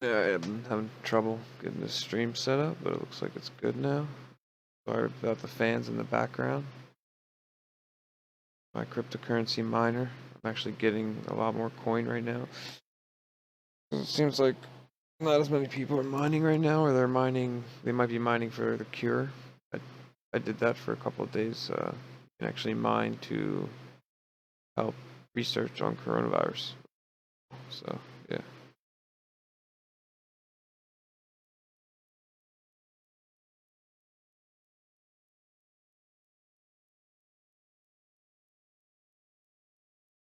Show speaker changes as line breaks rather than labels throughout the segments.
Yeah, I'm having trouble getting this stream set up, but it looks like it's good now. Sorry about the fans in the background. My cryptocurrency miner. I'm actually getting a lot more coin right now. It seems like not as many people are mining right now, or they might be mining for the cure. I did that for a couple of days. You can actually mine to help research on coronavirus. So, yeah.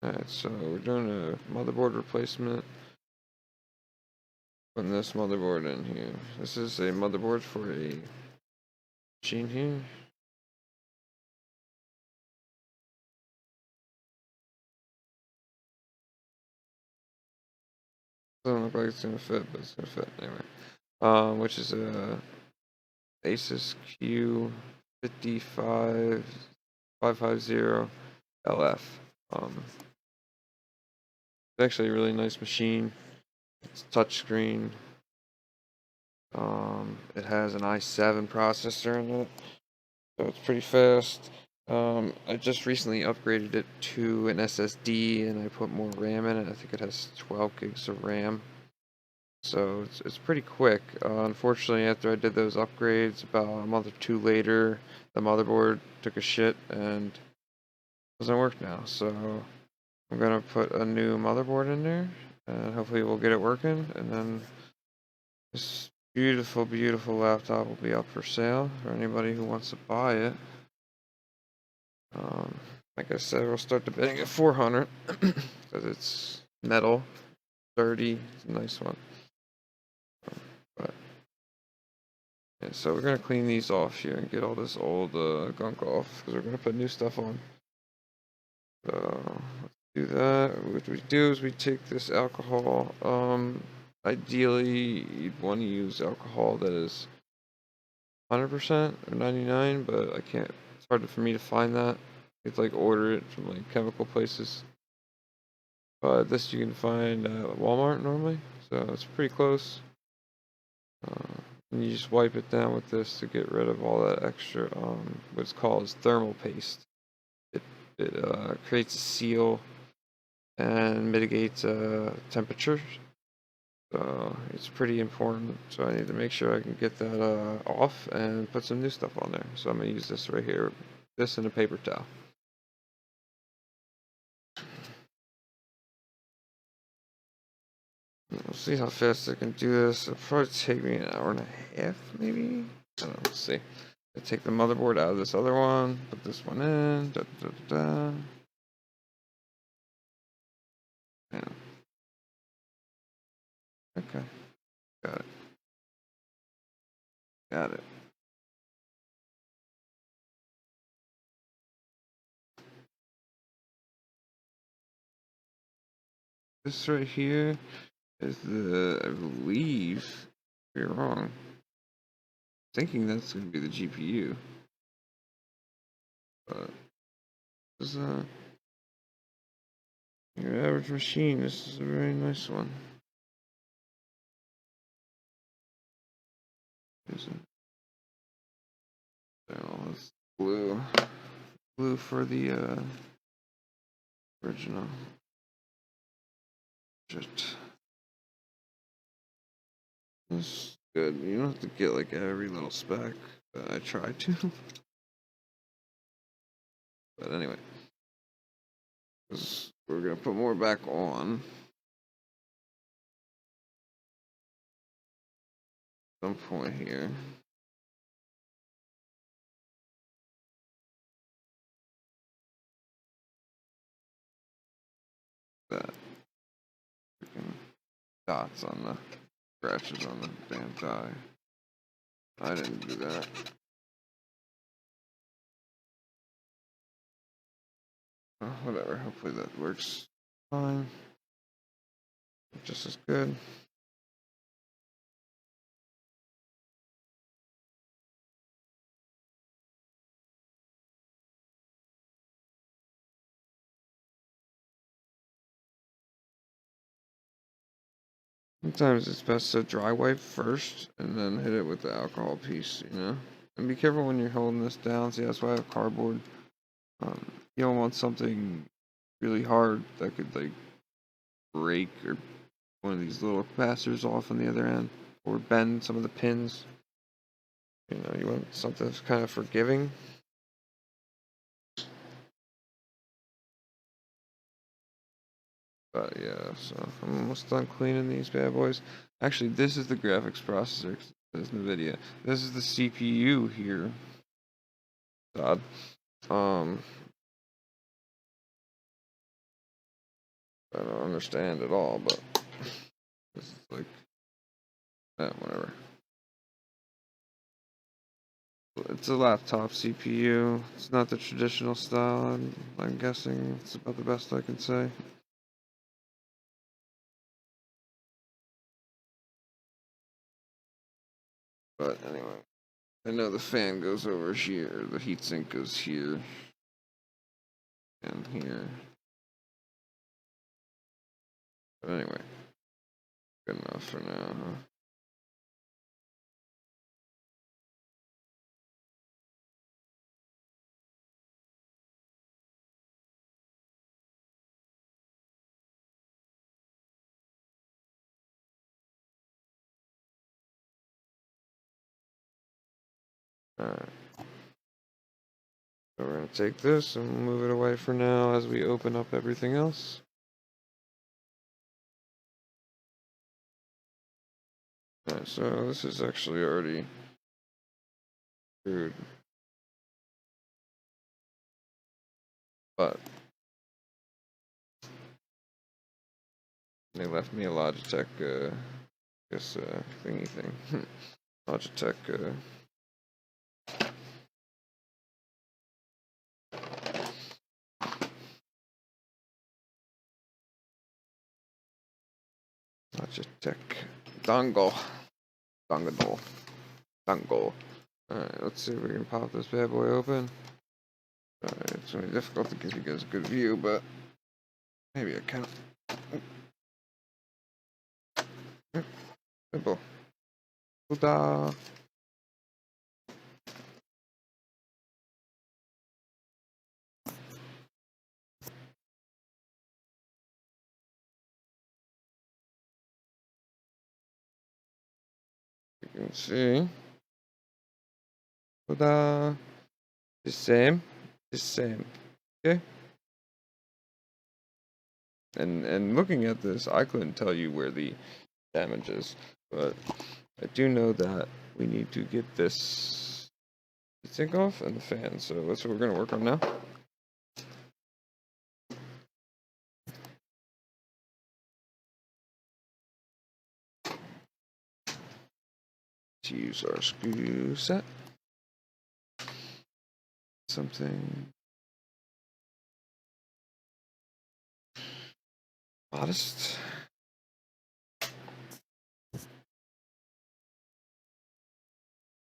Alright, so we're doing a motherboard replacement. Putting this motherboard in here. This is a motherboard for a machine here. Doesn't look like it's gonna fit, but it's gonna fit anyway. Which is a Asus Q550LF. It's actually a really nice machine. It's touchscreen. It has an i7 processor in it, so it's pretty fast. I just recently upgraded it to an SSD and I put more RAM in it. I think it has 12 gigs of RAM. So it's pretty quick. Unfortunately, after I did those upgrades, about a month or two later, the motherboard took a shit and doesn't work now. So I'm gonna put a new motherboard in there, and hopefully we'll get it working. And then this beautiful, beautiful laptop will be up for sale for anybody who wants to buy it. Like I said, we'll start the bidding at 400 because it's metal, sturdy, it's a nice one. But yeah, so we're gonna clean these off here and get all this old gunk off because we're gonna put new stuff on. So let's do that. What we do is we take this alcohol. Ideally, you'd want to use alcohol that is 100% or 99, but I can't. It's hard for me to find that. You have to like order it from like chemical places. But this you can find at Walmart normally, so it's pretty close. And you just wipe it down with this to get rid of all that extra, what's called as thermal paste. It creates a seal and mitigates temperature. So it's pretty important. So I need to make sure I can get that off and put some new stuff on there. So I'm gonna use this right here, this and a paper towel. We'll see how fast I can do this. It'll probably take me an hour and a half, maybe. I don't know. Let's see. I take the motherboard out of this other one, put this one in. Da, da, da, da. Yeah. Okay. Got it. Got it. This right here is the, I believe, if you're wrong, thinking that's going to be the GPU. But this is your average machine. This is a very nice one. It's blue. Blue for the original. Shit. This is good. You don't have to get like every little spec that I try to. But anyway. We're going to put more back on. Some point here. That freaking dots on the scratches on the damn die. I didn't do that. Oh, whatever. Hopefully that works fine. Just as good. Sometimes it's best to dry wipe first and then hit it with the alcohol piece, you know? And be careful when you're holding this down. See, that's why I have cardboard. You don't want something really hard that could like break or one of these little capacitors off on the other end or bend some of the pins. You know, you want something that's kind of forgiving. But yeah, so I'm almost done cleaning these bad boys. Actually, this is the graphics processor. This is NVidia. This is the CPU here. God. Um, I don't understand at all, but this is like, whatever. It's a laptop CPU. It's not the traditional style. I'm guessing it's about the best I can say. But anyway, I know the fan goes over here. The heatsink goes here and here. But anyway, good enough for now, huh? Alright. So we're going to take this and move it away for now as we open up everything else. Alright, so this is actually already screwed. But they left me a Logitech, thingy thing. Logitech, Logitech dongle. Dongle. Alright, let's see if we can pop this bad boy open. Alright, it's gonna be difficult to give you guys a good view, but maybe I can. Simple. Ta-da! You can see. Ta-da! The same. Okay? And looking at this, I couldn't tell you where the damage is, but I do know that we need to get this sink off and the fan, so that's what we're going to work on now. To use our screw set. Something modest.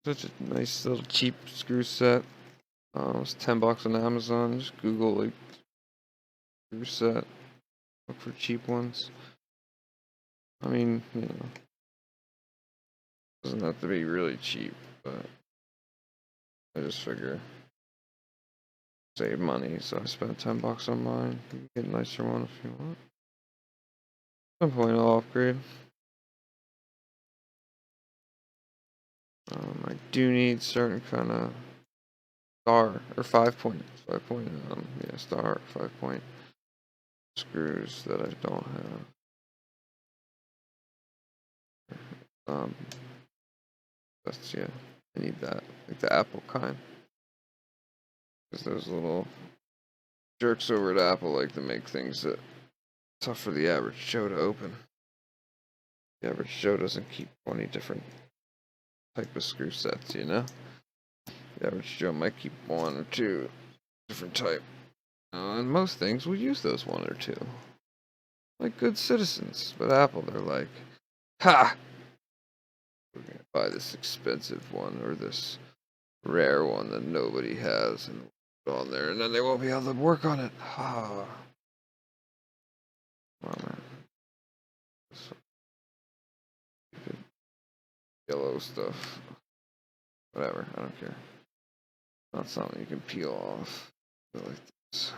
Such a nice little cheap screw set. It's $10 on Amazon. Just Google like screw set. Look for cheap ones. I mean, you know, doesn't have to be really cheap, but I just figure save money, so I spent $10 on mine. You can get a nicer one if you want. At some point I'll upgrade. I do need certain kind of star or 5-point, star 5-point screws that I don't have. That's I need that, like the Apple kind, because those little jerks over at Apple like to make things that tough for the average Joe to open. The average Joe doesn't keep 20 different type of screw sets, you know. The average Joe might keep 1 or 2 different type. And most things will use those 1 or 2. Like good citizens. But Apple, they're like, ha! We're gonna buy this expensive one or this rare one that nobody has and put it on there, and then they won't be able to work on it. Ha! Oh man. yellow stuff. Whatever, I don't care. Not something you can peel off. Like this.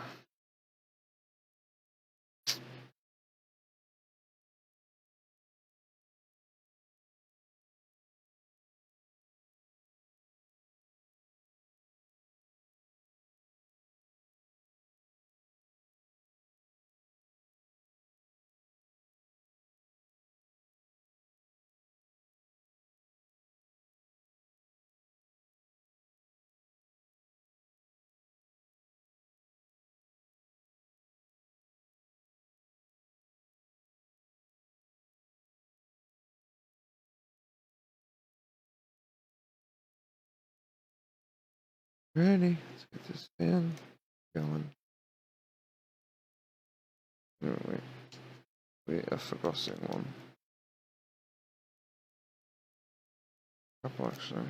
Ready? Let's get this fan going. No, wait, I forgot to one. Couple actually.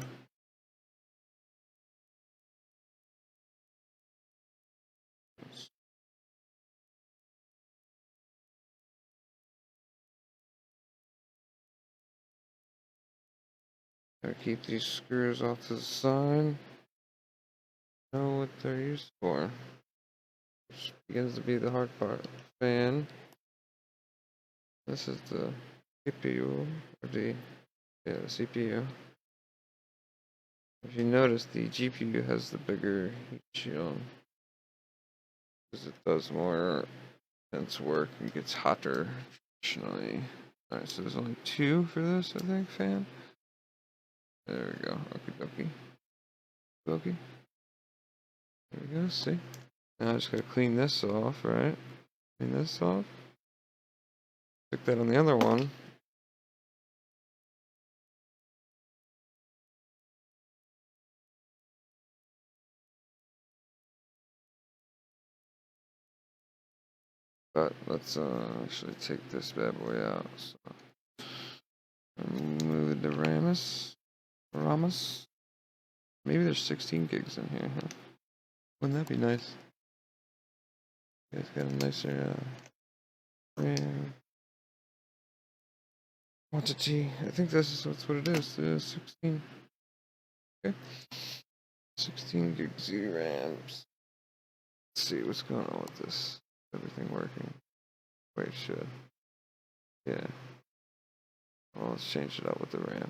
Gotta keep these screws off to the side. Know what they're used for. Which begins to be the hard part. Fan. This is the CPU, or the CPU. If you notice, the GPU has the bigger heat shield because it does more intense work and gets hotter traditionally. Alright, so there's only 2 for this, I think, fan. There we go. Okie dokie. There we go, see? Now I just gotta clean this off, right? Clean this off. Stick that on the other one. But let's actually take this bad boy out. So remove the RAMs. Maybe there's 16 gigs in here, huh? Wouldn't that be nice? It's got a nicer RAM quantity. I think that's what it is. 16. Okay. 16 gig Z RAMs. Let's see what's going on with this. Everything working? Wait, it should. Yeah. Well, let's change it up with the RAM.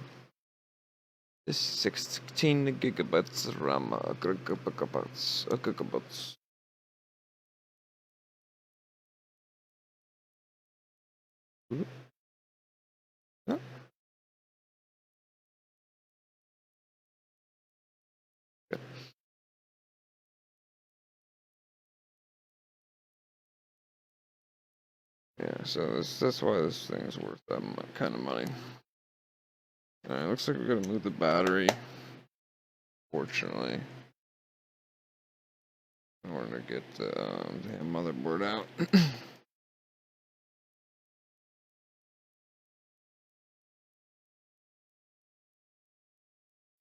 This 16 gigabytes RAM. Gigabytes. Huh? Good. Yeah, so that's why this thing is worth that kind of money. Alright, looks like we're gonna move the battery, fortunately, in order to get the damn motherboard out.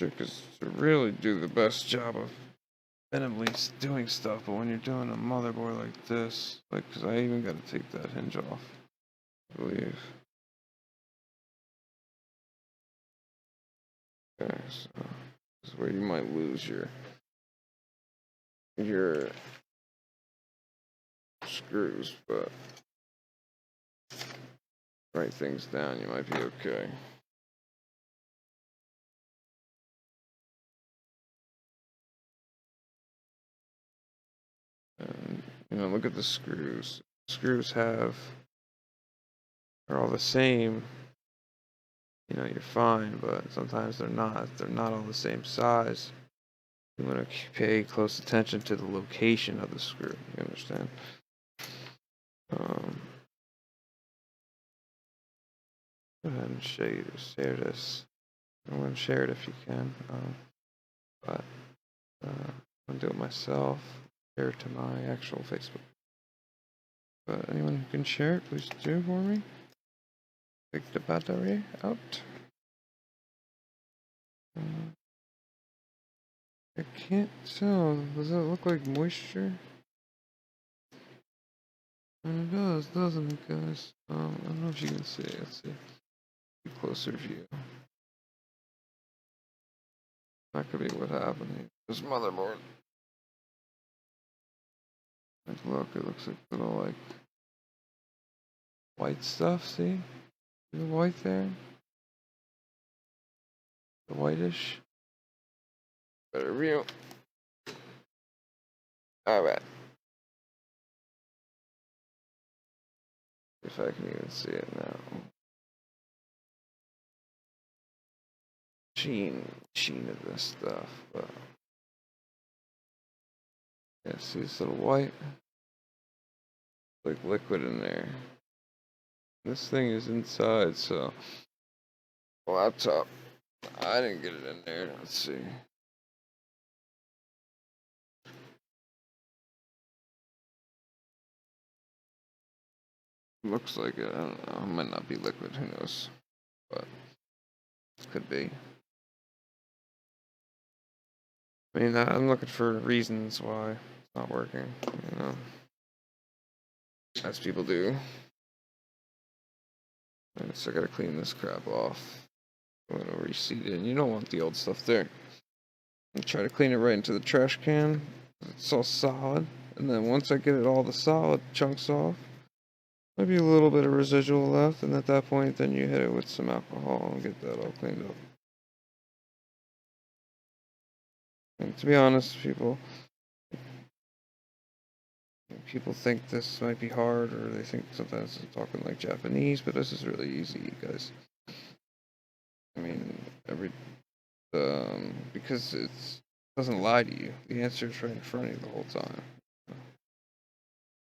Because to really do the best job of minimally doing stuff, but when you're doing a motherboard like this, like, because I even got to take that hinge off, I believe. Okay, so this is where you might lose your screws, but write things down, you might be okay. And, look at the screws. Screws are all the same. You're fine, but sometimes they're not. They're not all the same size. You want to pay close attention to the location of the screw. You understand? Go ahead and share this. I'm going to share it if you can. But I'm going to do it myself. Share it to my actual Facebook. But anyone who can share it, please do for me. Take the battery out. I can't tell. Does that look like moisture? And it does, doesn't it, guys? I don't know if you can see. Let's see. Closer view. That could be what happened here. This motherboard. Like, look, it looks like little, like, white stuff, see? The white there? The whitish? Better view. Alright. If I can even see it now. Sheen of this stuff, but yeah, see this little white? Like liquid in there. This thing is inside, so laptop. I didn't get it in there. Let's see. Looks like it. I don't know. It might not be liquid. Who knows? But it could be. I mean, I'm looking for reasons why it's not working. You know, as people do. I guess I gotta clean this crap off. I'm gonna reseat it, and you don't want the old stuff there. And try to clean it right into the trash can. It's all solid, and then once I get it all the solid chunks off, maybe a little bit of residual left, and at that point, then you hit it with some alcohol and get that all cleaned up. And to be honest, people think this might be hard, or they think sometimes I'm talking like Japanese, but this is really easy, guys. I mean, because it doesn't lie to you. The answer is right in front of you the whole time.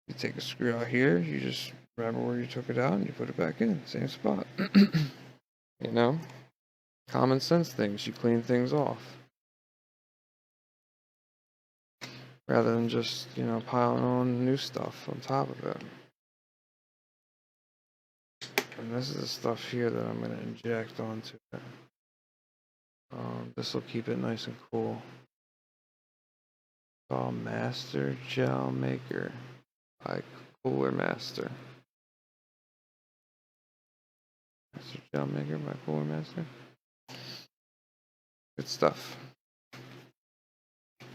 You take a screw out here, you just remember where you took it out, and you put it back in, same spot. You know? Common sense things, you clean things off. Rather than just, you know, piling on new stuff on top of it. And this is the stuff here that I'm going to inject onto it. This will keep it nice and cool. It's called Master Gel Maker by Cooler Master. Master Gel Maker by Cooler Master. Good stuff.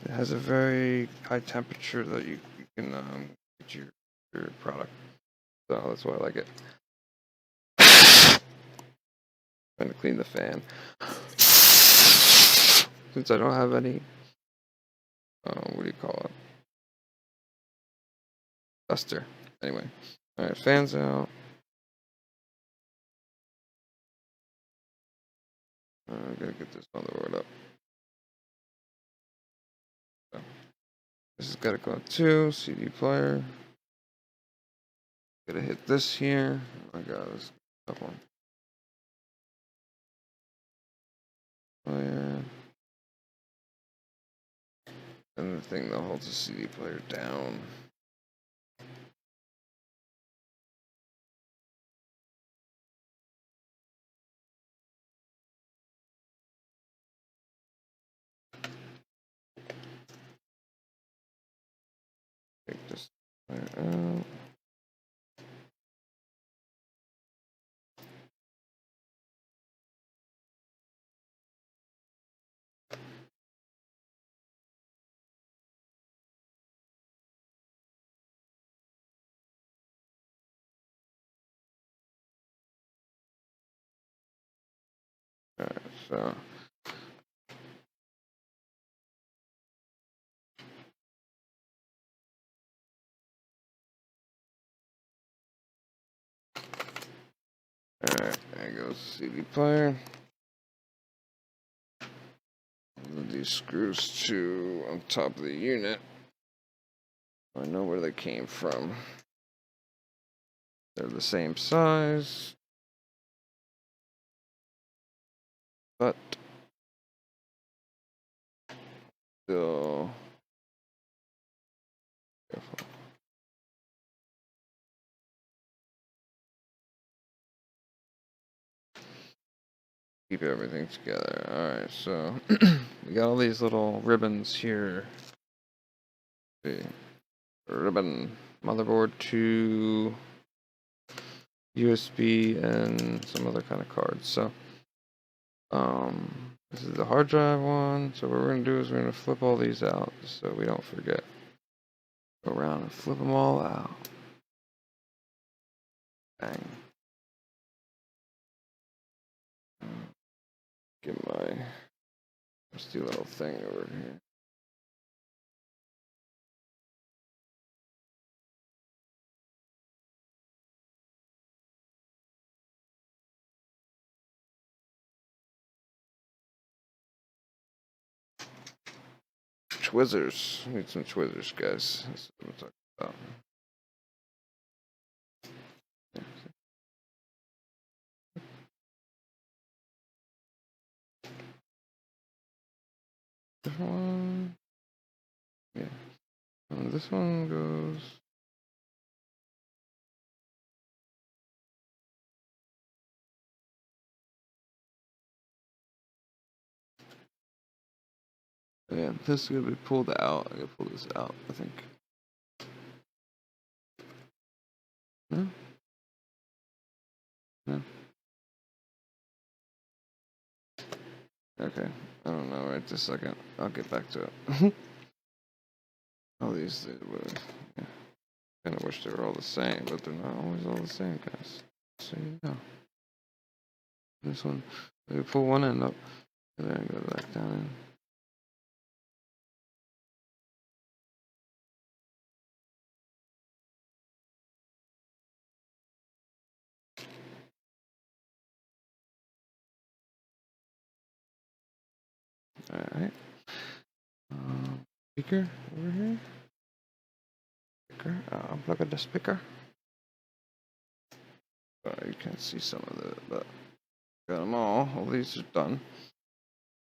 It has a very high temperature that you can get your product. So that's why I like it. Trying to clean the fan. Since I don't have any, what do you call it? Duster. Anyway. Alright, fan's out. I gotta get this motherboard up. So, this has gotta go to CD player. Gotta hit this here. Oh my god, this up one. Oh yeah. And the thing that holds the CD player down. Take this player out. Alright, so alright, there goes the CD player. Move these screws to on top of the unit. I know where they came from. They're the same size, but still careful. Keep everything together. Alright, so we got all these little ribbons here. Let's see. Ribbon, motherboard to USB and some other kind of cards. So This is the hard drive one. So what we're gonna do is we're gonna flip all these out just so we don't forget. Go around and flip them all out. Bang. Get my rusty little thing over here. Twizzlers. Need some Twizzlers, guys. That's what I'm talking about. This one. Yeah. And this one goes. Yeah, this is gonna be pulled out. I gotta pull this out, I think. No? No? Okay. I don't know right this second. I'll get back to it. All these, yeah. Kinda wish they were all the same, but they're not always all the same, guys. So you know. This one, we pull one end up, and then go back down in. Alright. Speaker over here. Speaker. Unplug the speaker. You can't see some of it, but got them all. All these are done.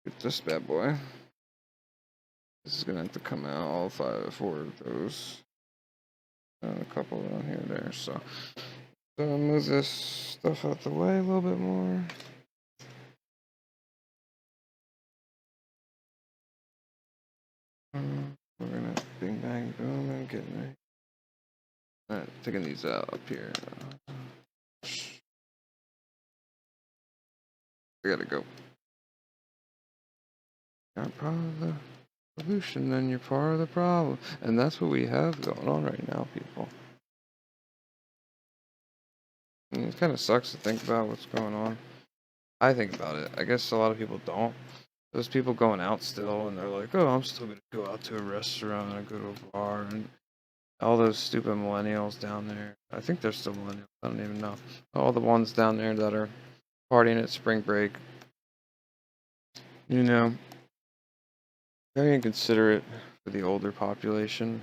Get this bad boy. This is gonna have to come out. All four of those. And a couple down here and there. So move this stuff out the way a little bit more. We're gonna bing bang boom and getting it. Alright, taking these out up here. We gotta go. You're not part of the solution, then you're part of the problem. And that's what we have going on right now, people. And it kind of sucks to think about what's going on. I think about it. I guess a lot of people don't. There's people going out still, and they're like, oh, I'm still gonna go out to a restaurant and go to a bar, and all those stupid millennials down there. I think they're still millennials. I don't even know. All the ones down there that are partying at spring break. You know, very inconsiderate for the older population.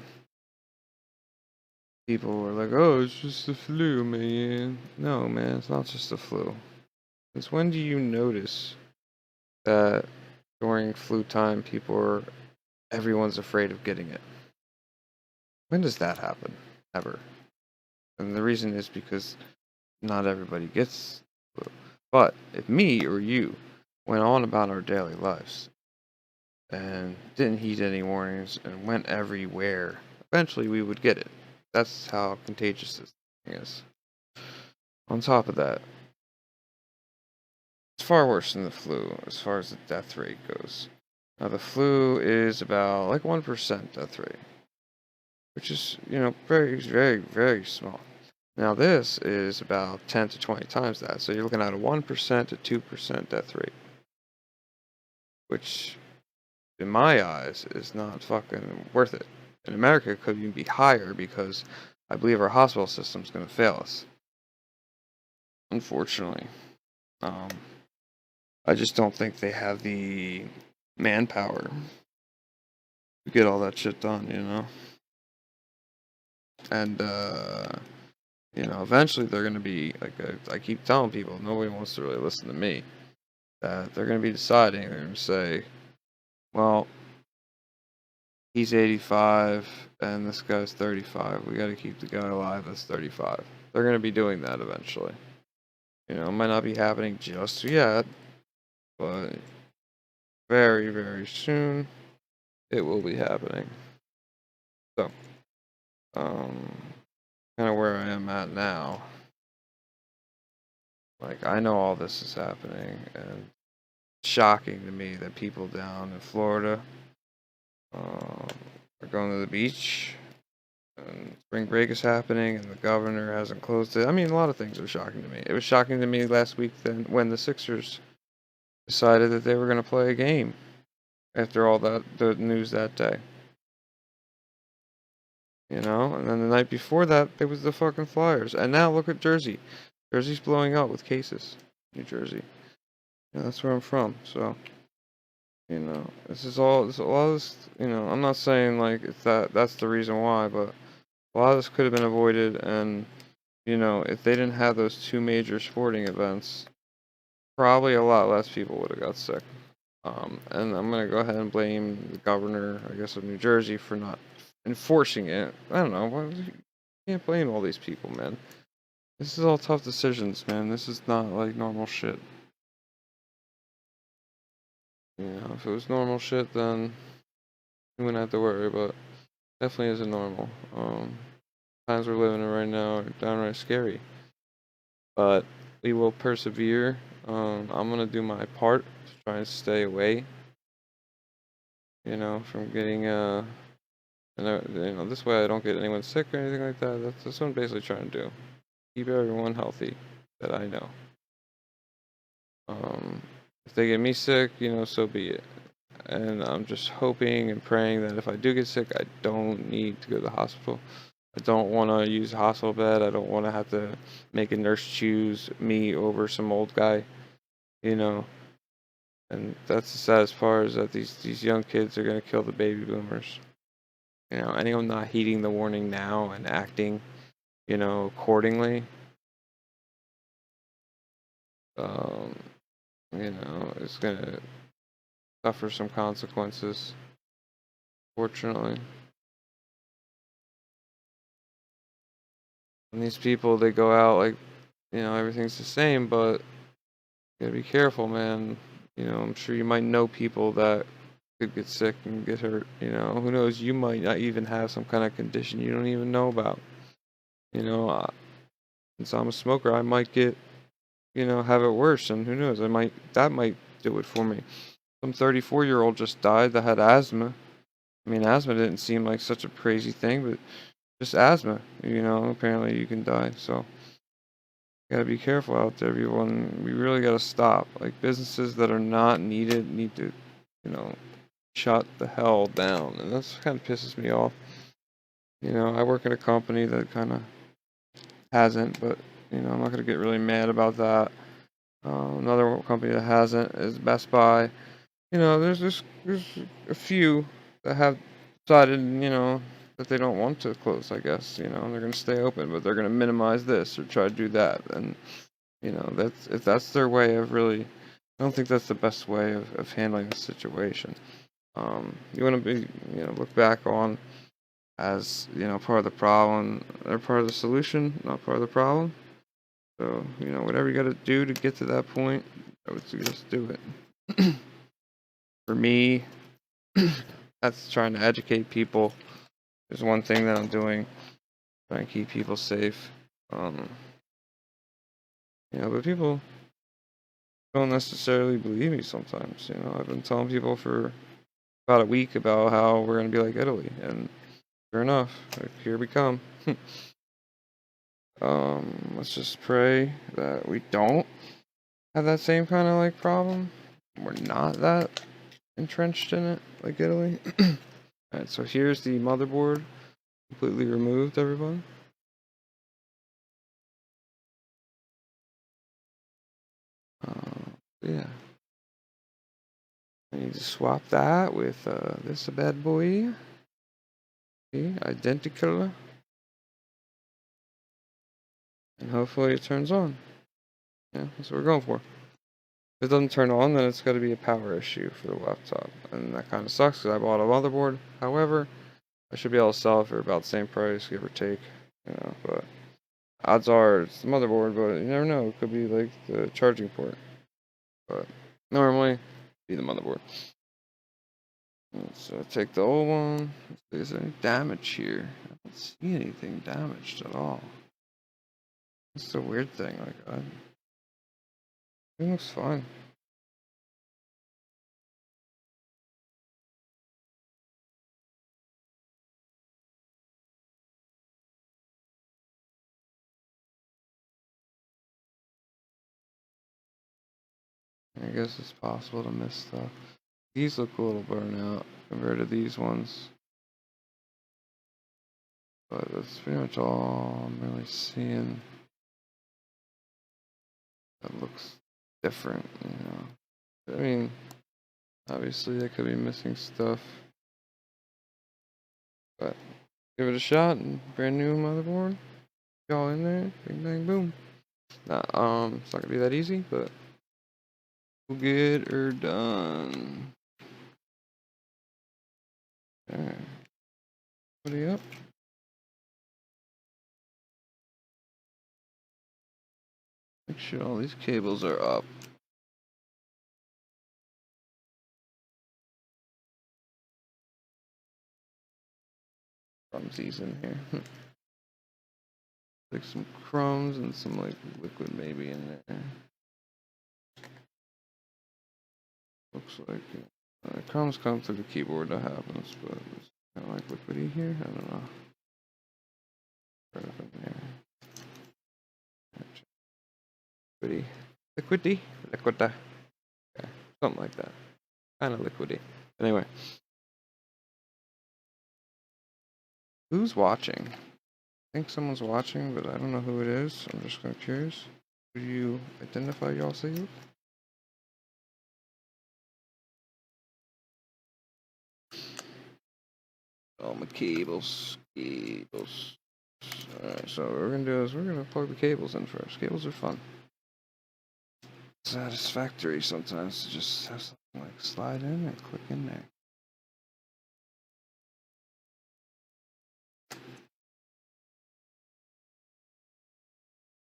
People were like, oh, it's just the flu, man. No, man, it's not just the flu. Since when do you notice that during flu time, everyone's afraid of getting it? When does that happen? Ever. And the reason is because not everybody gets flu. But if me or you went on about our daily lives and didn't heed any warnings and went everywhere, eventually we would get it. That's how contagious this thing is. On top of that, it's far worse than the flu as far as the death rate goes. Now, the flu is about like 1% death rate, which is, very, very, very small. Now, this is about 10 to 20 times that. So you're looking at a 1% to 2% death rate, which, in my eyes, is not fucking worth it. In America, it could even be higher because I believe our hospital system is going to fail us. Unfortunately. I just don't think they have the manpower to get all that shit done, And, eventually they're going to be, like I keep telling people, nobody wants to really listen to me, that they're going to be deciding, they're going to say, well, he's 85 and this guy's 35. We got to keep the guy alive that's 35. They're going to be doing that eventually. It might not be happening just yet, but very, very soon it will be happening. So, kind of where I am at now. Like, I know all this is happening, and shocking to me that people down in Florida are going to the beach, and spring break is happening, and the governor hasn't closed it. I mean, a lot of things are shocking to me. It was shocking to me last week then when the Sixers decided that they were going to play a game after all the news that day. You know, and then the night before that, it was the fucking Flyers. And now look at Jersey. Jersey's blowing up with cases. New Jersey. Yeah, that's where I'm from. So, you know, this is all, a lot of this, you know, I'm not saying like it's that's the reason why, but a lot of this could have been avoided. And, you know, if they didn't have those two major sporting events, probably a lot less people would have got sick. And I'm going to go ahead and blame the governor, I guess, of New Jersey for not enforcing it. I don't know. You can't blame all these people, man. This is all tough decisions, man. This is not like normal shit. You know, if it was normal shit, then you wouldn't have to worry, but definitely isn't normal. Times we're living in right now are downright scary. But we will persevere. I'm going to do my part to try and stay away, you know, from getting, you know, this way I don't get anyone sick or anything like that. That's what I'm basically trying to do. Keep everyone healthy that I know. If they get me sick, you know, so be it. And I'm just hoping and praying that if I do get sick, I don't need to go to the hospital. I don't want to use a hospital bed. I don't want to have to make a nurse choose me over some old guy, you know. And that's the saddest part, is that these young kids are going to kill the baby boomers. You know, anyone not heeding the warning now and acting, you know, accordingly, um, you know, is going to suffer some consequences, fortunately. And these people, they go out like, you know, everything's the same, but you gotta be careful, man. You know, I'm sure you might know people that could get sick and get hurt. You know, who knows? You might not even have some kind of condition you don't even know about. You know, since I'm a smoker, I might get, you know, have it worse, and who knows? That might do it for me. Some 34-year-old just died that had asthma. I mean, asthma didn't seem like such a crazy thing, but just asthma. You know, apparently you can die. So gotta be careful out there, everyone. We really gotta stop. Like, businesses that are not needed need to, you know, shut the hell down. And that's kind of pisses me off. You know, I work at a company that kind of hasn't, but, you know, I'm not gonna get really mad about that. Another company that hasn't is Best Buy. You know, there's a few that have decided, you know, that they don't want to close, I guess. You know, they're gonna stay open, but they're gonna minimize this or try to do that. And you know, that's if that's their way of really, I don't think that's the best way of handling the situation. You want to be, you know, look back on as, you know, part of the problem or part of the solution, not part of the problem. So, you know, whatever you got to do to get to that point, I would suggest do it. For me, that's trying to educate people. Is one thing that I'm doing, trying to keep people safe. Um, you know, but people don't necessarily believe me sometimes. You know, I've been telling people for about a week about how we're going to be like Italy, and sure enough, like, here we come. Let's just pray that we don't have that same kind of like problem. We're not that entrenched in it like Italy. Alright, so here's the motherboard, completely removed, everyone. Yeah, I need to swap that with this bad boy. See, identical, and hopefully it turns on. Yeah, that's what we're going for. If it doesn't turn on, then it's got to be a power issue for the laptop, and that kind of sucks because I bought a motherboard. However, I should be able to sell it for about the same price, give or take, you know. But odds are it's the motherboard, but you never know. It could be like the charging port. But normally, it'd be the motherboard. So take the old one. Let's see if there's any damage here. I don't see anything damaged at all. That's the weird thing. Like, it looks fine. I guess it's possible to miss stuff. These look a little burnt out compared to these ones. But that's pretty much all I'm really seeing that looks different, you know. I mean, obviously I could be missing stuff, but give it a shot. And brand new motherboard, y'all in there, bing bang boom. Nah, it's not gonna be that easy, but we'll get her done. Alright, put it up. Make sure all these cables are up. Rumsies in here. Like some crumbs and some like liquid maybe in there. Looks like crumbs come through the keyboard, that happens, but it's kind of like liquidy here. I don't know. Right up in there. Liquidy? Liquida. Okay. Something like that. Kind of liquidy. Anyway. Who's watching? I think someone's watching, but I don't know who it is. I'm just kind of curious. Who do you identify yourself with? Oh, my cables. Cables. Alright, so what we're gonna do is we're gonna plug the cables in first. Cables are fun. Satisfactory sometimes to just have something like slide in and click in there.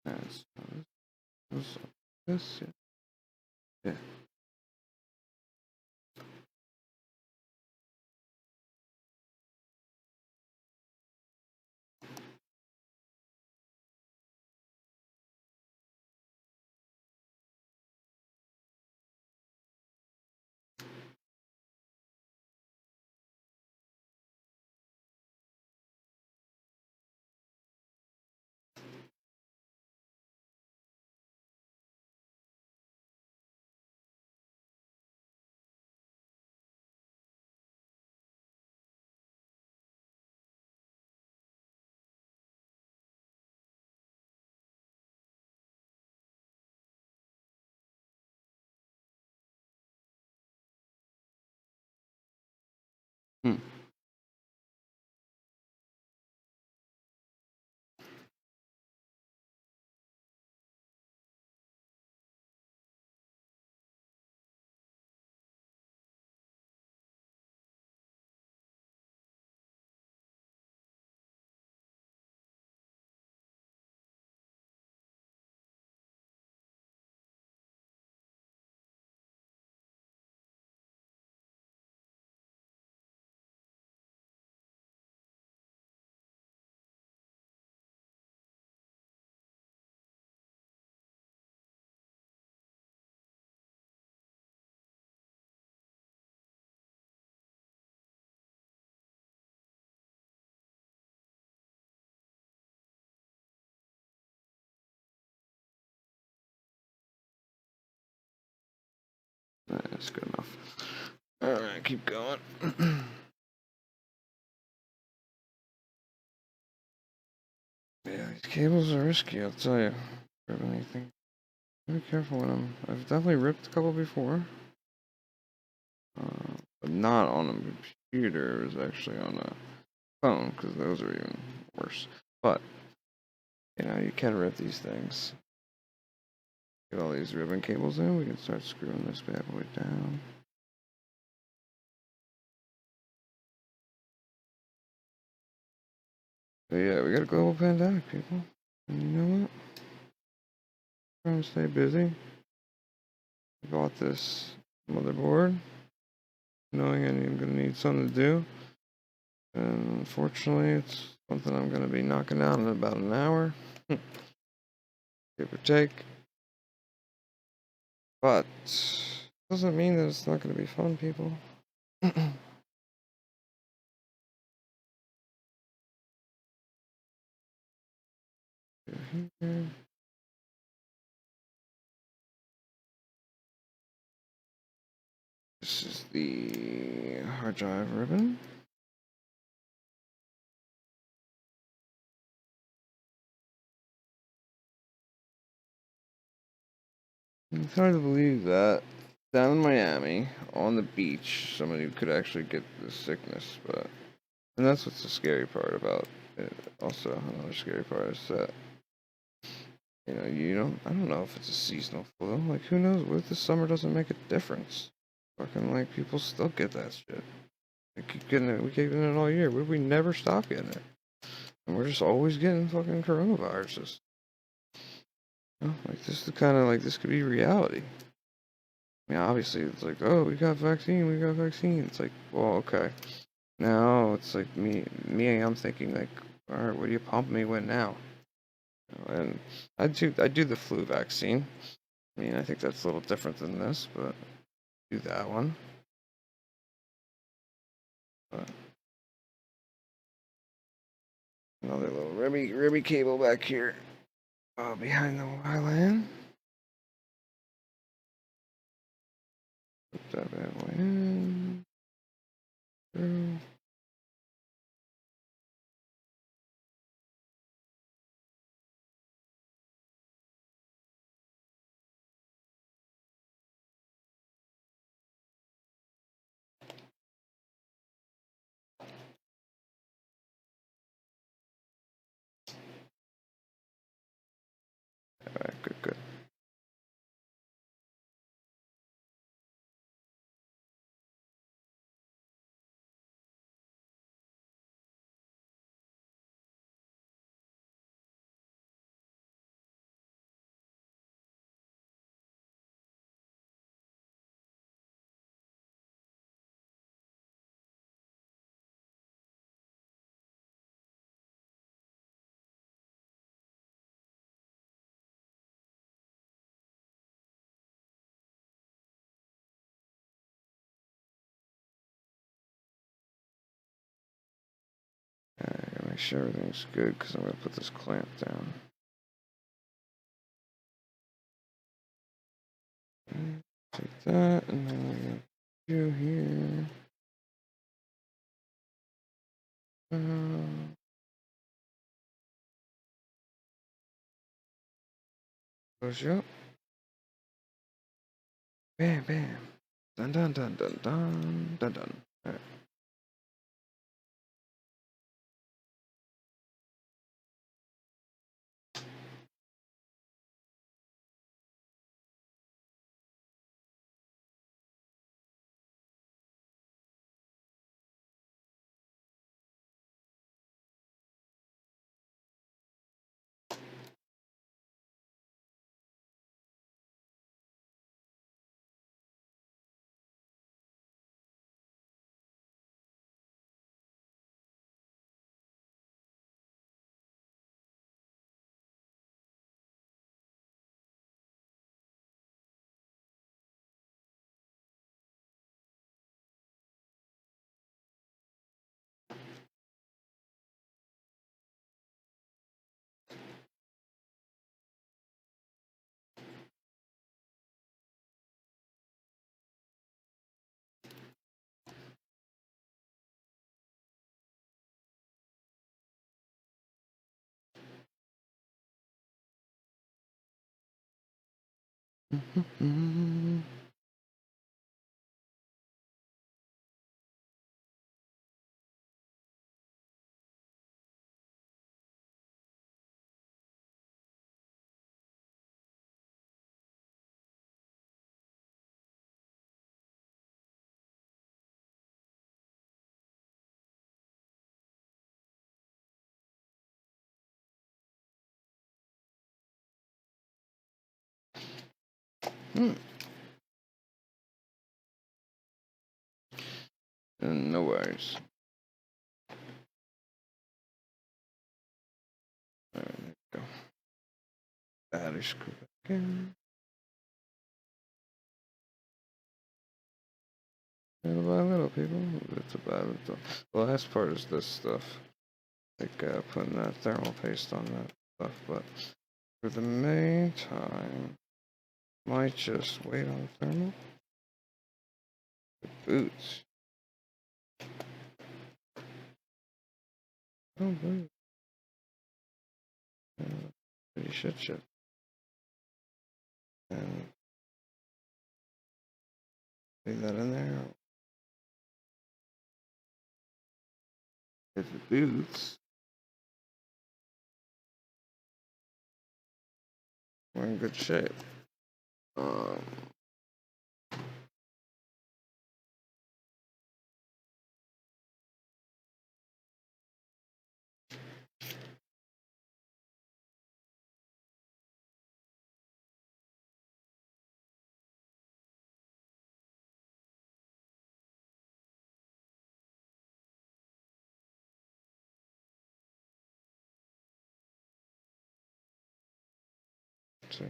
Nice. This, yeah. Yeah. Hmm. That's good enough. Alright, keep going. Yeah, these cables are risky, I'll tell you. Grab anything. Be careful with them. I've definitely ripped a couple before. But not on a computer, it was actually on a phone, because those are even worse. But, you know, you can rip these things. Get all these ribbon cables in, we can start screwing this bad boy down. But yeah, we got a global pandemic, people. And you know what? Trying to stay busy. I bought this motherboard, knowing I'm going to need something to do. And unfortunately, it's something I'm going to be knocking out in about an hour. Give or take. But, doesn't mean that it's not going to be fun, people. Here. This is the hard drive ribbon. It's hard to believe that down in Miami on the beach somebody could actually get this sickness, but and that's what's the scary part about it. Also, another scary part is that I don't know if it's a seasonal flu. Like, who knows? What if the summer doesn't make a difference? Fucking like people still get that shit. We keep getting it. We keep getting it all year. What if we never stop getting it? And we're just always getting fucking coronaviruses. Like this is kind of like this could be reality. I mean, obviously it's like, oh, we got vaccine. It's like, well, okay. Now it's like me. I'm thinking like, all right, what do you pump me with now? And I do the flu vaccine. I mean, I think that's a little different than this, but do that one. But another little ribby cable back here, behind the YLAN. Put that bad boy in. Through. Alright, good. Alright, gotta make sure everything's good because I'm gonna put this clamp down. Take that, and then we're gonna do here. Close you up. Bam, bam. Dun dun dun dun dun dun dun. Alright. No worries. Alright, there we go. Battery screw back in. Little by little, people. It's about it. The last part is this stuff. Like putting that thermal paste on that stuff, but for the meantime, might just wait on thermal. Boots. Oh, boots. Pretty shit. And leave that in there. If the boots, we're in good shape. So,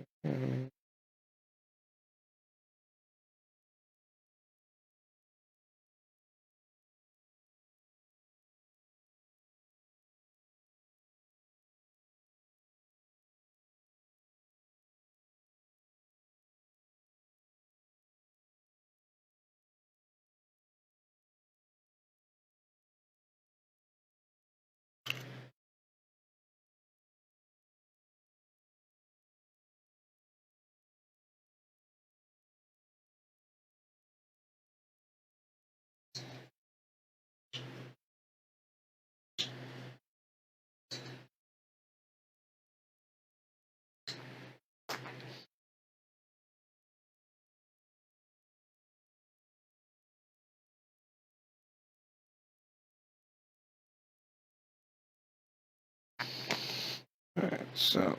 alright, so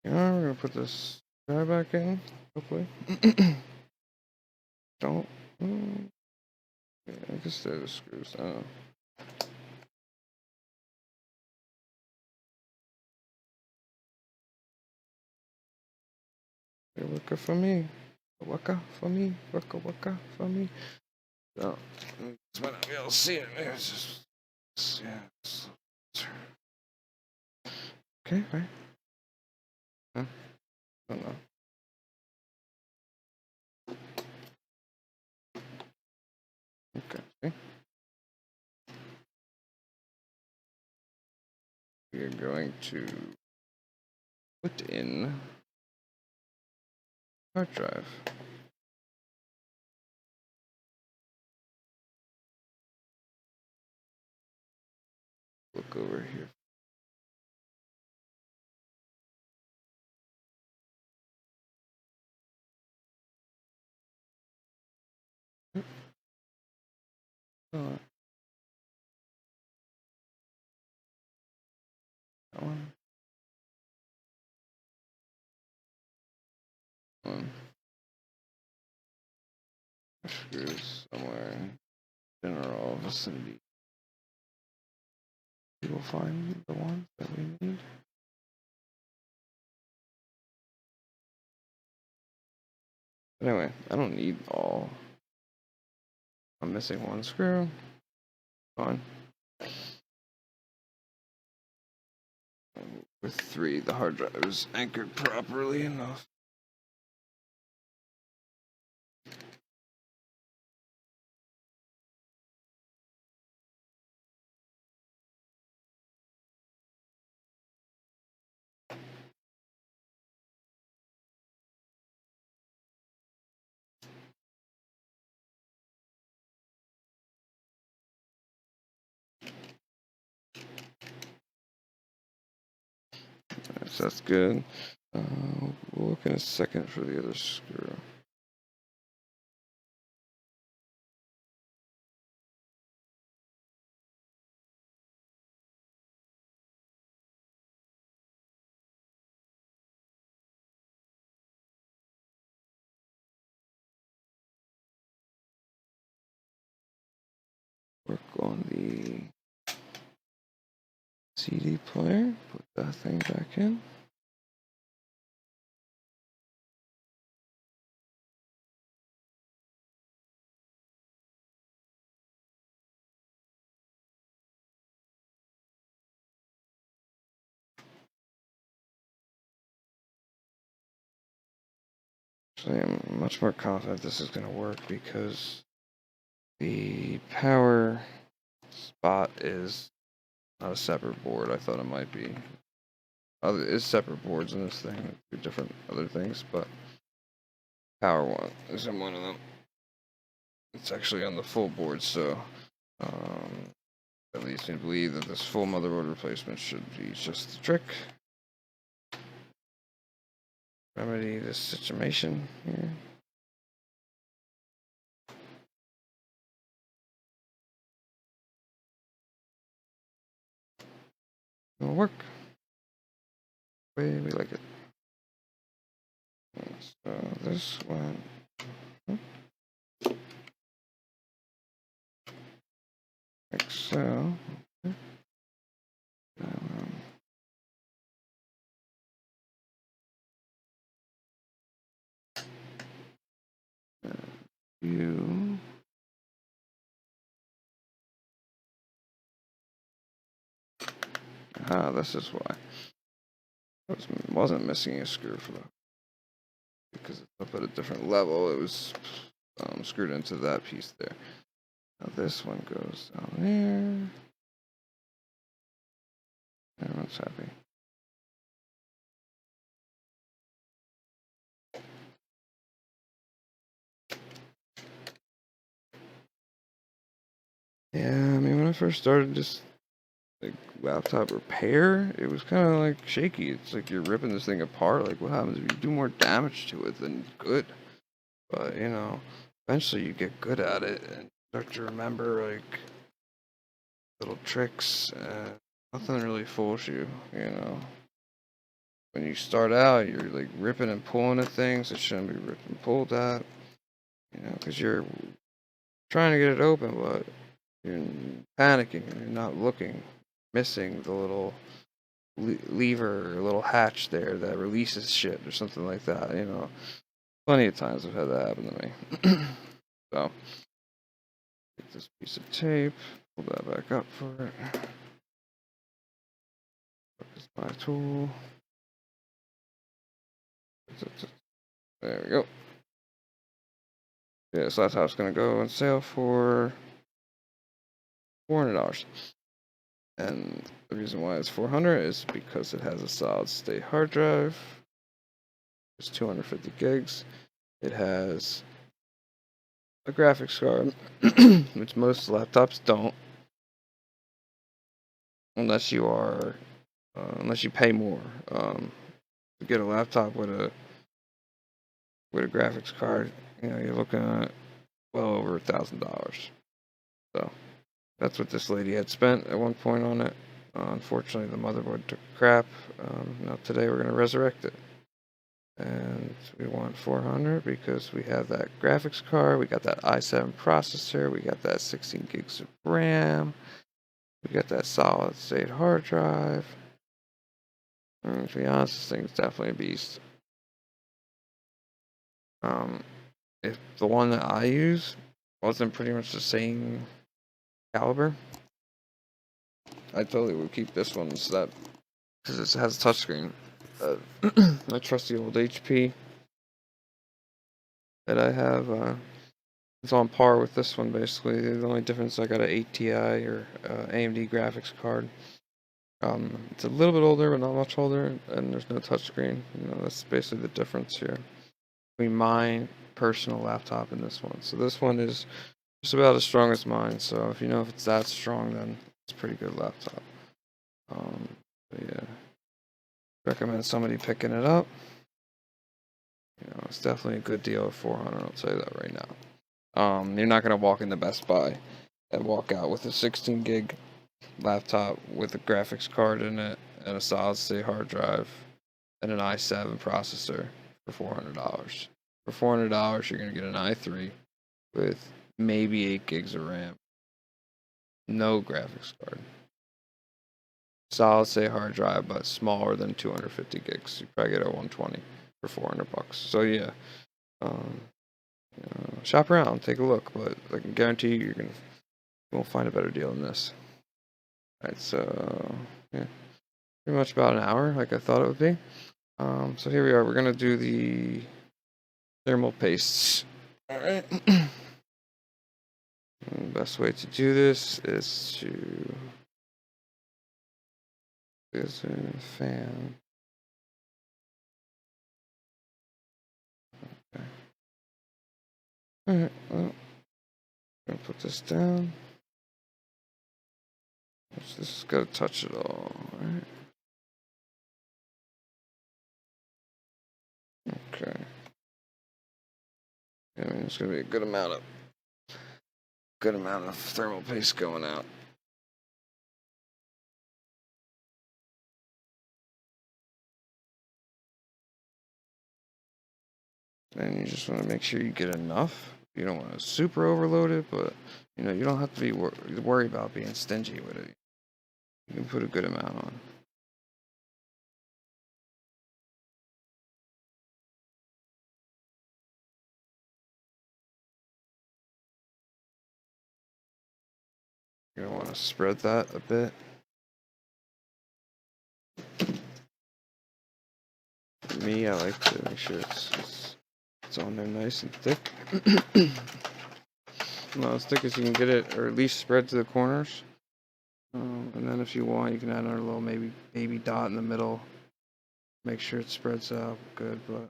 yeah, we're gonna put this guy back in, hopefully. Don't. Yeah, I guess they're the screws. Waka for me. Waka for me. Waka for me. So, it's might not be able to see it. Maybe it's just. Yeah. Okay, right. Huh? I don't know. Okay. We're going to put in hard drive. Look over here. Oh, that one. One. Screws somewhere in general vicinity. We will find the ones that we need. Anyway, I don't need all. I'm missing one screw. Fine. With 3, the hard drive is anchored properly enough. Right, so that's good. We'll look in a second for the other screw. Work on the CD player. Put that thing back in. Actually, I'm much more confident this is going to work because the power spot is not a separate board. I thought it might be. There is separate boards in this thing, two different other things, but power one is in one of them. It's actually on the full board, so at least me believe that this full motherboard replacement should be just the trick. Remedy this situation here. It'll work. The way we like it. So this one. Like so. You. Ah, this is why. I wasn't missing a screw for that. Because it's up at a different level, it was screwed into that piece there. Now this one goes down there. Everyone's happy. Yeah, I mean, when I first started just like laptop repair, it was kind of like shaky. It's like you're ripping this thing apart. Like, what happens if you do more damage to it than good? But you know, eventually you get good at it and start to remember like little tricks, and nothing really fools you. You know, when you start out, you're like ripping and pulling at things that shouldn't be ripped and pulled at. You know, because you're trying to get it open, but you're panicking and you're not looking, missing the little lever or little hatch there that releases shit or something like that. You know, plenty of times I've had that happen to me. So, take this piece of tape, pull that back up for it. Focus my tool. There we go. Yeah, so that's how it's going to go on sale for $400. And the reason why it's $400 is because it has a solid state hard drive. It's 250 gigs. It has a graphics card, which most laptops don't, unless you are, unless you pay more to get a laptop with a graphics card. You know, you're looking at well over $1,000. So that's what this lady had spent at one point on it. Unfortunately, the motherboard took crap. Now today we're going to resurrect it. And we want 400 because we have that graphics card, we got that i7 processor, we got that 16 gigs of RAM, we got that solid state hard drive. And to be honest, this thing's definitely a beast. If the one that I use wasn't pretty much the same caliber, I totally would keep this one instead because it has a touchscreen. My trusty old HP that I have, it's on par with this one basically. The only difference, I got an 8 Ti or AMD graphics card. It's a little bit older, but not much older, and there's no touchscreen. You know, that's basically the difference here between my personal laptop and this one. So this one is just about as strong as mine. So if you know if it's that strong, then it's a pretty good laptop. But yeah, recommend somebody picking it up. You know, it's definitely a good deal at 400. I'll tell you that right now. You're not gonna walk into Best Buy and walk out with a 16 gig laptop with a graphics card in it and a solid state hard drive and an i7 processor for $400. For $400, you're gonna get an i3 with maybe 8 gigs of RAM, no graphics card, solid state hard drive, but smaller than 250 gigs. You probably get a 120 for $400. So yeah, shop around, take a look, but I can guarantee you won't find a better deal than this. Alright, so yeah, pretty much about an hour, like I thought it would be. So here we are. We're gonna do the thermal pastes. Alright. The best way to do this is to this in a fan. Okay. Alright, well, I'm gonna put this down. This has got to touch it all, right? Okay. I mean, there's gonna be a good amount of thermal paste going out. And you just want to make sure you get enough. You don't want to super overload it, but you know, you don't have to be worry about being stingy with it. You can put a good amount on. You're gonna want to spread that a bit. For me, I like to make sure it's on there nice and thick. Not as thick as you can get it, or at least spread to the corners. And then if you want, you can add another little maybe baby dot in the middle. Make sure it spreads out good, but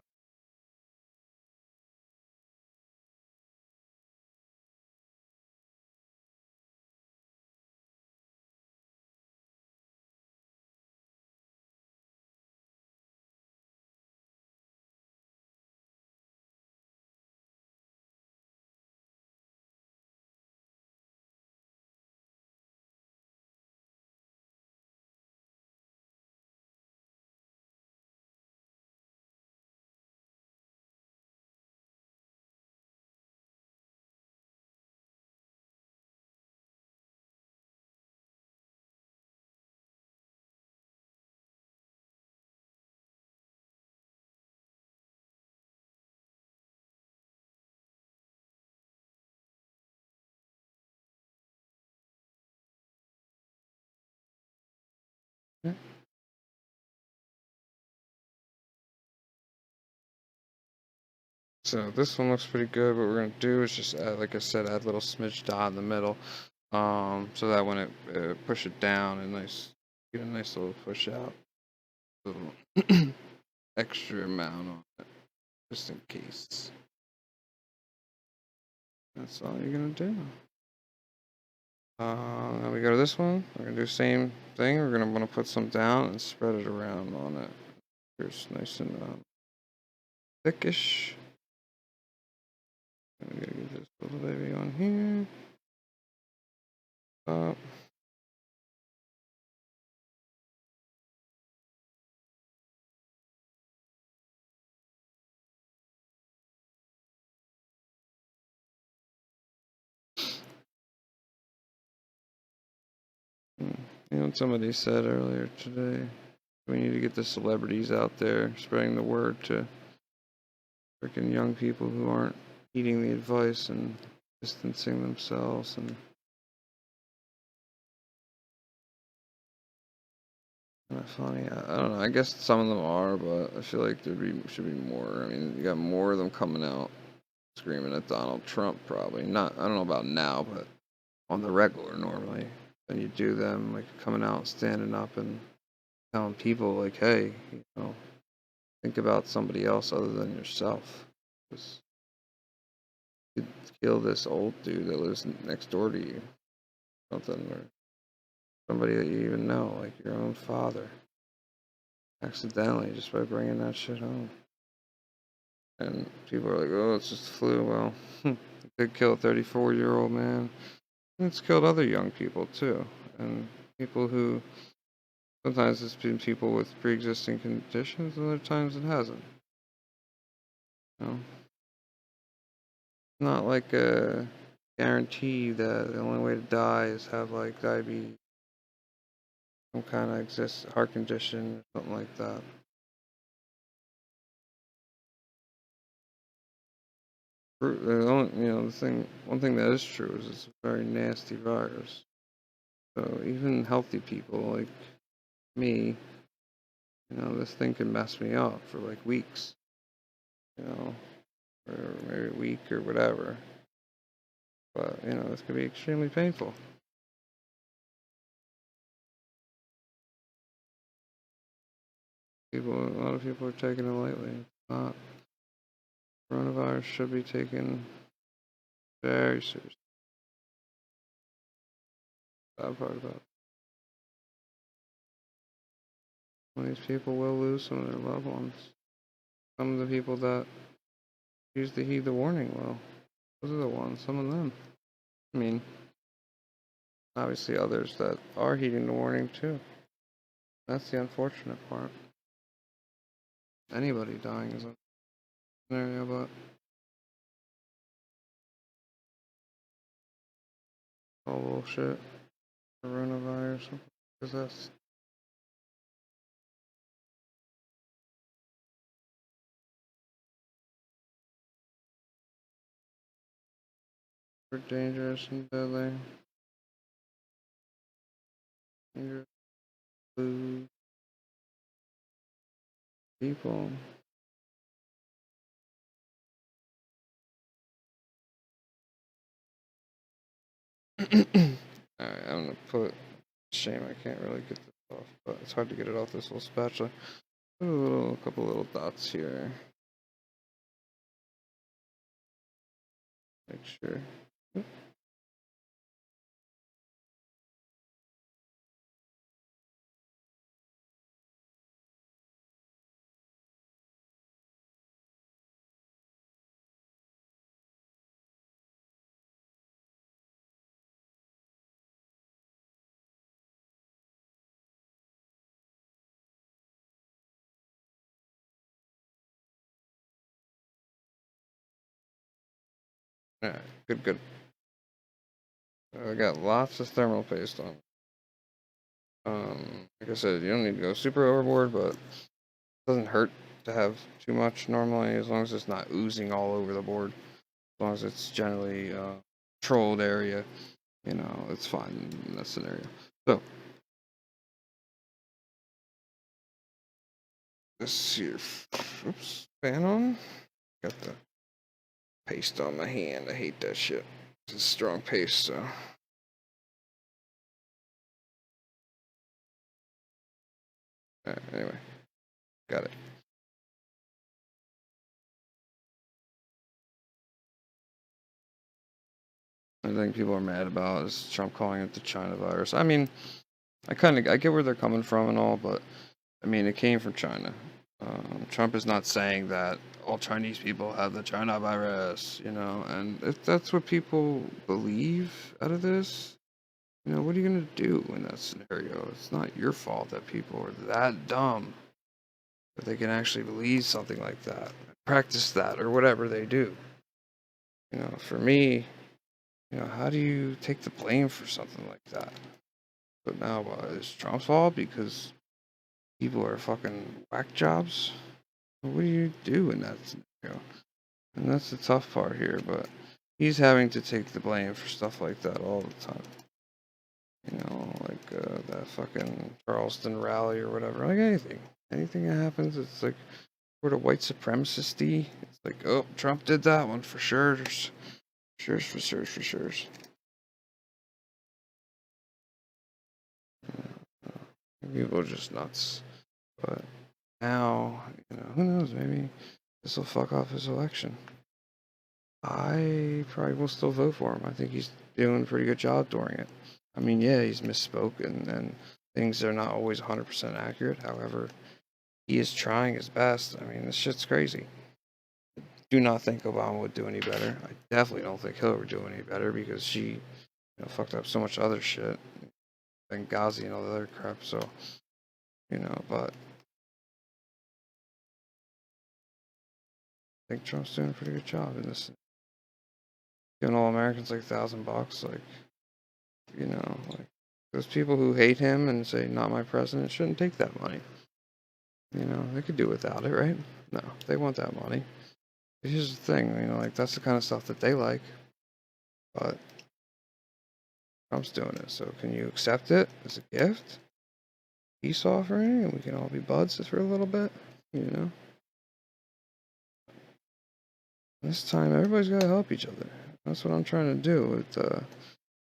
yeah. So this one looks pretty good. What we're gonna do is just add, like I said, add a little smidge dot in the middle, so that when it push it down and get a nice little push out, little extra amount on it, just in case. That's all you're gonna do. Now we go to this one. We're gonna do the same thing. We're gonna want to put some down and spread it around on it. Here's nice and thickish. I'm gonna get this little baby on here. You know, somebody said earlier today, we need to get the celebrities out there spreading the word to freaking young people who aren't heeding the advice and distancing themselves. And kind of funny. I don't know. I guess some of them are, but I feel like should be more. I mean, you got more of them coming out screaming at Donald Trump. Probably not. I don't know about now, but on the regular normally, than you do them like coming out, standing up, and telling people like, hey, you know, think about somebody else other than yourself. Just you could kill this old dude that lives next door to you, something, or somebody that you even know, like your own father, accidentally just by bringing that shit home. And people are like, oh, it's just the flu. Well, it did kill a 34-year-old man. And it's killed other young people too, and people who sometimes it's been people with pre-existing conditions, and other times it hasn't. You know? Not like a guarantee that the only way to die is have like diabetes, some kind of heart condition, or something like that. One thing that is true is it's a very nasty virus. So even healthy people like me, you know, this thing can mess me up for like weeks. You know, or maybe a week or whatever. But, you know, this could be extremely painful. A lot of people are taking it lightly. It's not. Coronavirus should be taken very seriously. That part about it. Some of these people will lose some of their loved ones. Some of the people that used to heed the warning well. Those are the ones, some of them. I mean, obviously others that are heeding the warning too. That's the unfortunate part. Anybody dying is a scenario, but all bullshit. Coronavirus, because that's super dangerous and deadly. Dangerous to people. Alright, I'm gonna put. Shame I can't really get this off, but it's hard to get it off this little spatula. Put a couple little dots here. Make sure. Alright, good. I got lots of thermal paste on. Like I said, you don't need to go super overboard, but it doesn't hurt to have too much normally, as long as it's not oozing all over the board. As long as it's generally controlled area, you know, it's fine in that scenario. So, this here, oops, fan on. Got the paste on my hand. I hate that shit. It's strong paste, so. Alright, anyway, got it. I think people are mad about is Trump calling it the China virus. I mean, I get where they're coming from and all, but I mean, it came from China. Trump is not saying that all Chinese people have the China virus, you know, and if that's what people believe out of this, you know, what are you gonna do in that scenario? It's not your fault that people are that dumb that they can actually believe something like that, practice that, or whatever they do. You know, for me, you know, how do you take the blame for something like that? But now, it's Trump's fault because people are fucking whack jobs? What do you do in that scenario? And that's the tough part here, but he's having to take the blame for stuff like that all the time. You know, like that fucking Charleston rally or whatever. Like anything. Anything that happens, it's like sort of white supremacist-y. It's like, oh, Trump did that one for sure. For sure. People are just nuts. But now, you know, who knows? Maybe this will fuck off his election. I probably will still vote for him. I think he's doing a pretty good job during it. I mean, yeah, he's misspoken and things are not always 100% accurate. However, he is trying his best. I mean, this shit's crazy. Do not think Obama would do any better. I definitely don't think Hillary would do any better because she, you know, fucked up so much other shit, Benghazi and all the other crap. So, you know, but I think Trump's doing a pretty good job in this. Giving all Americans like $1,000, like, you know, like those people who hate him and say not my president shouldn't take that money. You know, they could do without it, right? No, they want that money. Here's the thing, you know, like that's the kind of stuff that they like. But Trump's doing it, so can you accept it as a gift? Peace offering, and we can all be buds for a little bit, you know? This time, everybody's got to help each other. That's what I'm trying to do with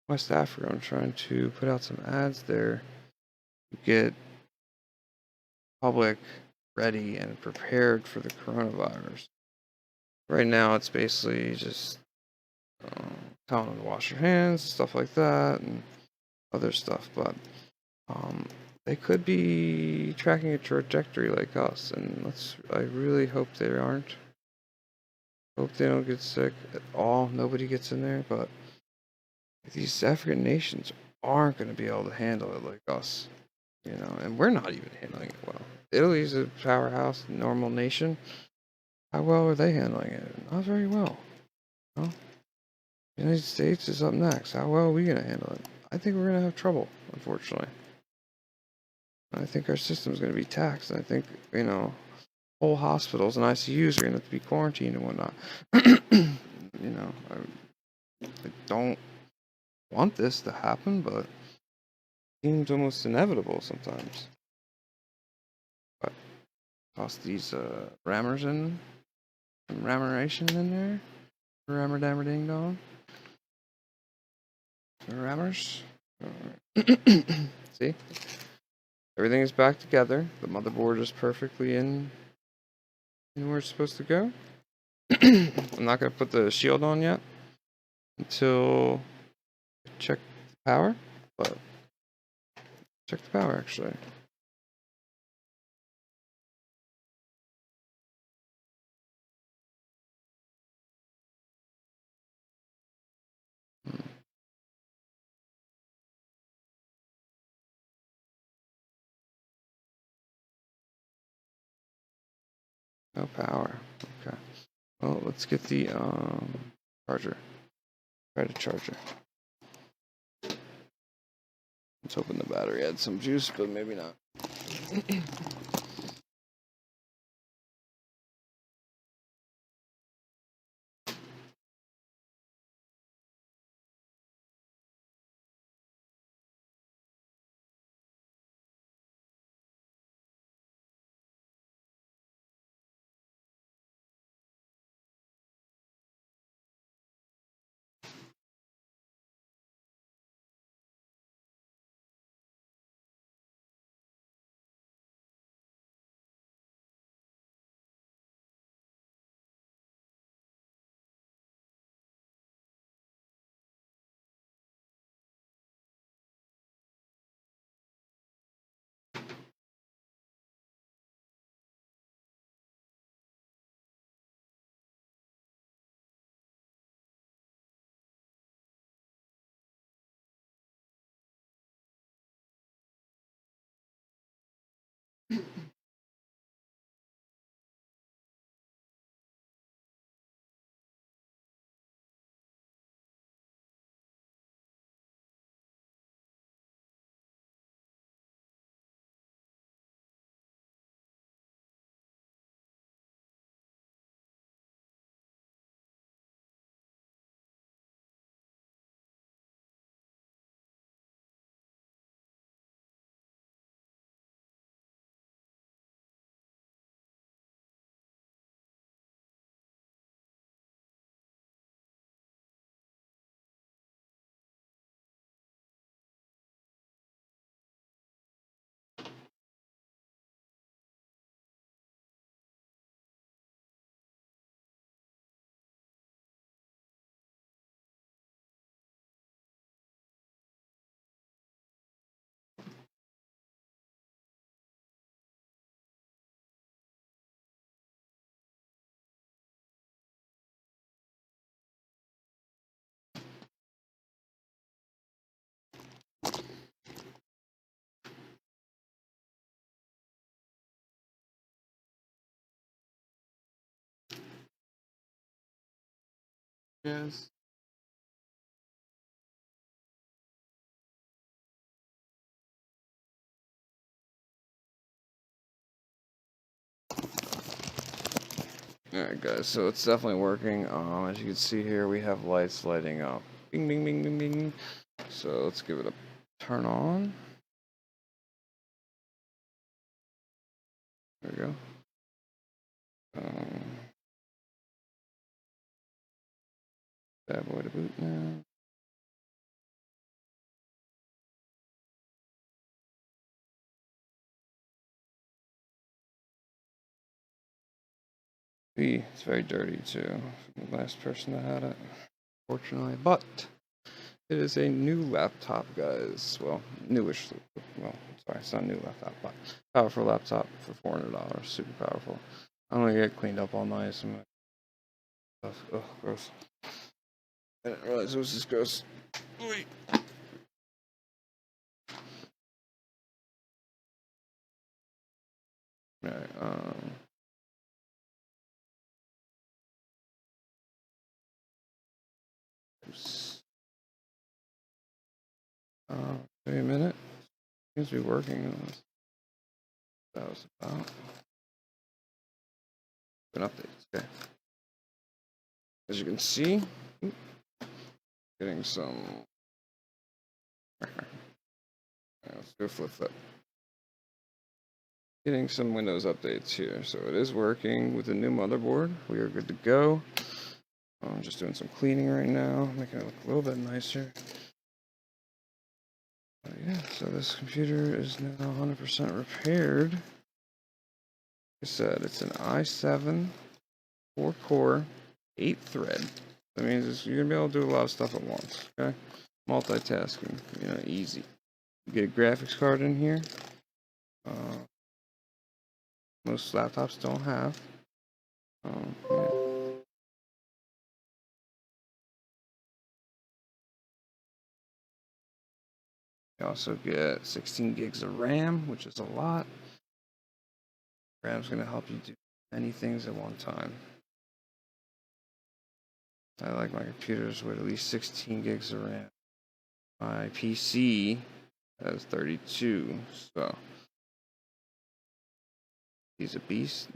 West Africa. I'm trying to put out some ads there to get public ready and prepared for the coronavirus. Right now, it's basically just telling them to wash your hands, stuff like that, and other stuff. But they could be tracking a trajectory like us, and I really hope they aren't. Hope they don't get sick at all. Nobody gets in there, but these African nations aren't going to be able to handle it like us, and we're not even handling it well. Italy's a powerhouse, normal nation. How well are they handling it? Not very well. The United States is up next. How well are we going to handle it? I think we're going to have trouble, unfortunately. I think our system's going to be taxed. I think, whole hospitals and ICUs are going to have to be quarantined and whatnot. I don't want this to happen, but it seems almost inevitable sometimes. But toss these rammers in, some rammeration in there, rammer dammer ding dong, rammers. See, everything is back together. The motherboard is perfectly in where it's supposed to go. I'm not gonna put the shield on yet until I check the power, but check the power actually. No power. Okay. Well, let's get the charger. Try to charge it. Let's hoping the battery had some juice, but maybe not. Yes. Alright guys, so it's definitely working. As you can see here, we have lights lighting up. Bing, bing, bing, bing, bing. So let's give it a turn on. There we go. Bad boy to boot now. It's very dirty too. The last person that had it, fortunately, but it is a new laptop, guys. Well, newish. Well, sorry, it's not a new laptop, but powerful laptop for $400. Super powerful. I'm gonna get cleaned up all nice. Ugh, gross. I didn't realize it was this gross. Alright, wait a minute. Seems to be working. That was about an update. Okay. As you can see, getting some. Let's go flip that. Getting some Windows updates here, so it is working with the new motherboard. We are good to go. I'm just doing some cleaning right now, making it look a little bit nicer. Yeah, so this computer is now 100% repaired. Like I said, it's an i7, 4-core, 8-thread. That means you're gonna be able to do a lot of stuff at once. Okay, multitasking, easy. You get a graphics card in here. Most laptops don't have. Yeah. You also get 16 gigs of RAM, which is a lot. RAM's going to help you do many things at one time. I like my computers with at least 16 gigs of RAM. My PC has 32, so he's a beast.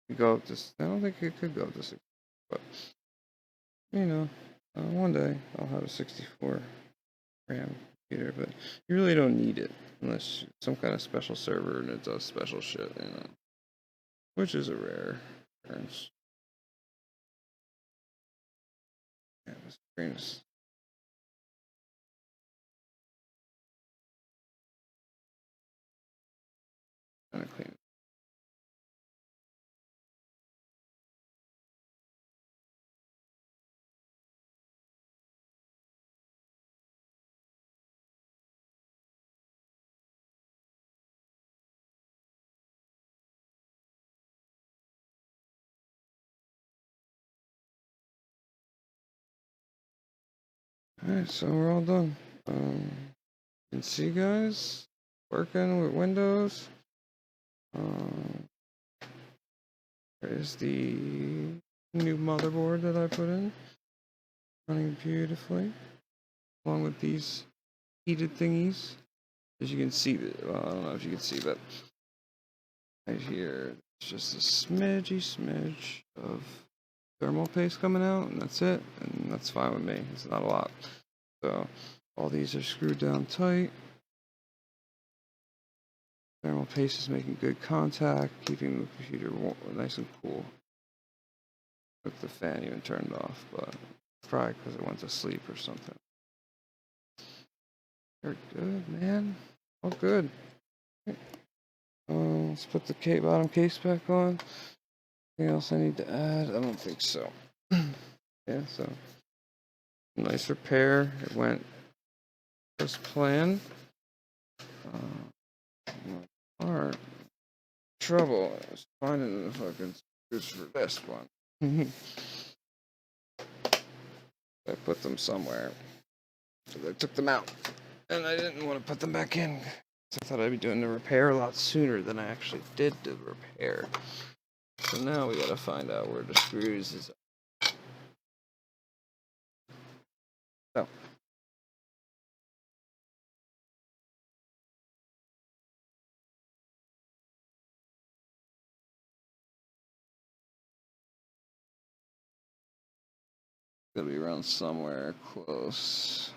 You go up to, I don't think it could go up to 60, but one day I'll have a 64 RAM computer, but you really don't need it unless some kind of special server and it does special shit, which is a rare occurrence. Yeah, the screen is kind of clean. Alright, so we're all done. You can see, guys, working with Windows. There's the new motherboard that I put in, running beautifully, along with these heated thingies. As you can see, well, I don't know if you can see, but right here, it's just a smidge of thermal paste coming out, and that's it, and that's fine with me. It's not a lot. So all these are screwed down tight. Thermal paste is making good contact, keeping the computer warm, nice and cool. With the fan even turned off, but probably because it went to sleep or something. They're good, man. All good. Let's put the bottom case back on. Anything else I need to add? I don't think so. Yeah, so nice repair. It went as planned. Alright. Trouble is finding the fucking screws for this one. I put them somewhere. So I took them out. And I didn't want to put them back in. So I thought I'd be doing the repair a lot sooner than I actually did the repair. So now we gotta find out where the screws is. So. Gotta be around somewhere close.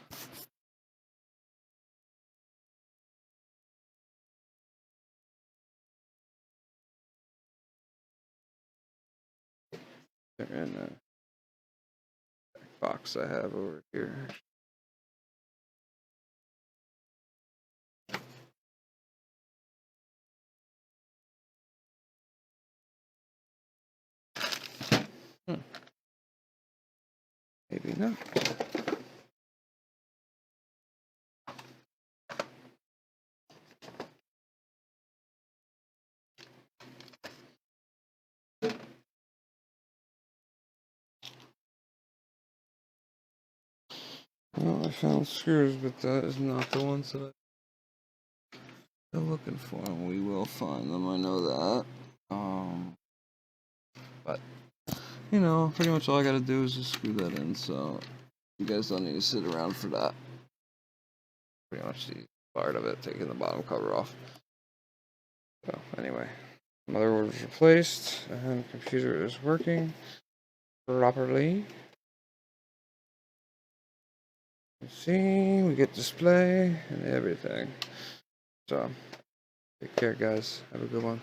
They're in there. box I have over here. Maybe not. Well, I found screws, but that is not the ones that I'm looking for, and we will find them. I know that. But you know, pretty much all I gotta do is just screw that in. So you guys don't need to sit around for that. Pretty much the part of it, taking the bottom cover off. So anyway, motherboard is replaced, and the computer is working properly. See, we get display and everything. So, take care, guys. Have a good one.